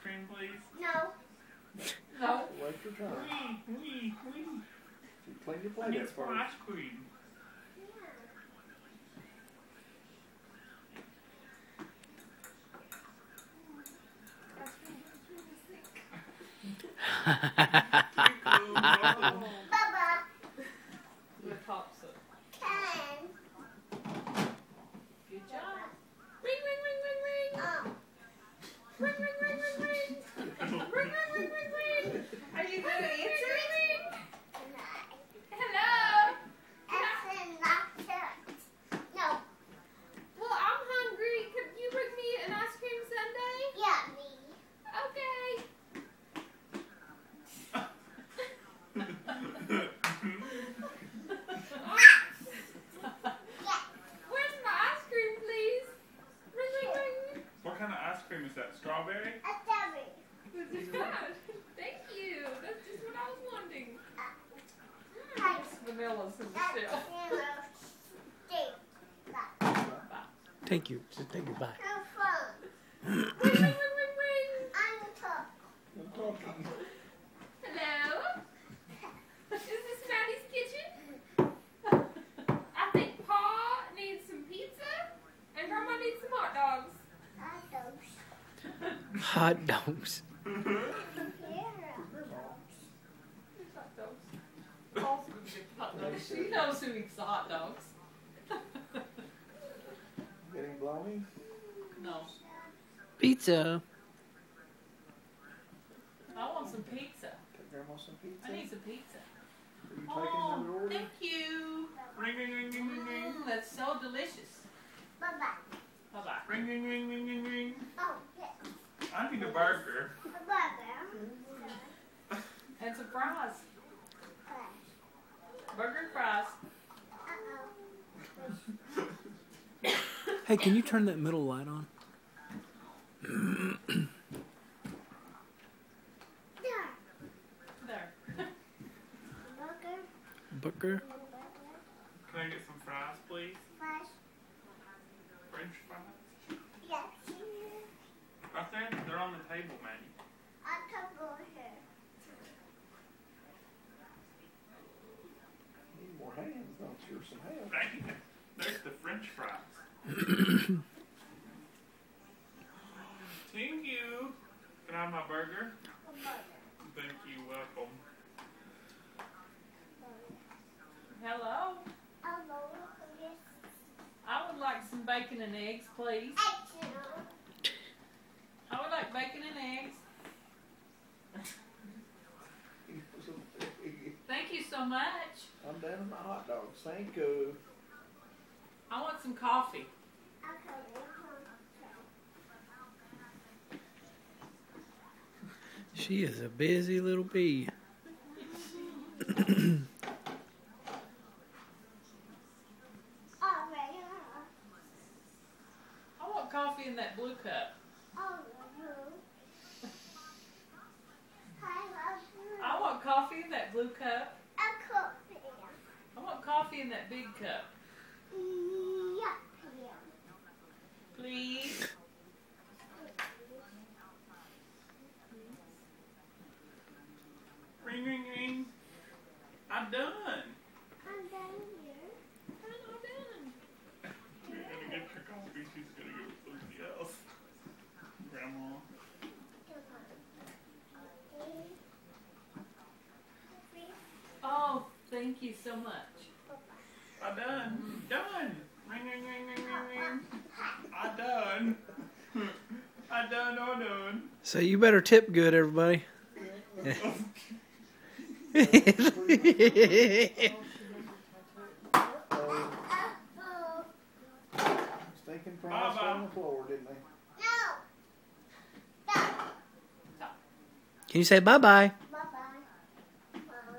cream, please? No. No. Wait your turn. Wee. You clean your I plate need up some first. ice cream. Baba. The top's up. Can. Good job. Ring, ring, ring, ring, ring. Oh. Ring, ring, ring, ring, ring. Ring, ring, ring, ring, ring. Are you going to answer it? Hello. That's not church. No. Well, I'm hungry. Could you bring me an ice cream sundae? Yeah, me. Okay. Where's my ice cream, please? Ring, ring, ring. What kind of ice cream is that? Strawberry? A strawberry. Thank you. That's just what I was wanting. Hi. Vanilla's in the That's shell. yellow stick. Thank you. Just take it back. Have fun. Ring, ring, ring, ring, ring. I'm top. I'm talking. Hello? Is this Maddie's kitchen? I think Pa needs some pizza and Grandma needs some hot dogs. Hot dogs. Hot dogs. Paul's gonna get hot dogs. She knows who eats the hot dogs. Getting blowing? No. Pizza. I want some pizza. Take Grandma some pizza. I need some pizza. Are you taking another order? Thank you. Ring, ring, ring, ring, ring, ring. That's so delicious. Bye-bye. Bye-bye. Ring, ring, ring, ring, ring, ring. Oh, yes. I need a burger. Bye-bye. And some fries. Burger and fries. Uh-oh. Hey, can you turn that middle light on? There. There. Burger. Booker? Can I get some fries, please? Fresh. French fries? Yes. Right there? They're on the table, Maddie. I can go here. Need more hands, don't you? Or some help. Dang it. There's the French fries. Thank you. Can I have my burger? Thank you. Welcome. Hello. Hello. Yes. I would like some bacon and eggs, please. Excellent. I would like bacon and eggs. Thank you so much. I'm down to my hot dogs. Thank you. I want some coffee. She is a busy little bee. I want coffee in that blue cup. I want coffee in that blue cup. I want coffee in that big cup. Please. Ring, ring, ring. I'm done. I'm down here. I'm done. You're gonna get your coffee. She's gonna go with somebody else. Grandma. Oh, thank you so much. I'm done. Done. Ring, ring, ring, ring, ring, ring. I'm done. I'm done. I'm done. So you better tip good, everybody. Stinking fries on the floor, didn't they? No. Can you say bye-bye?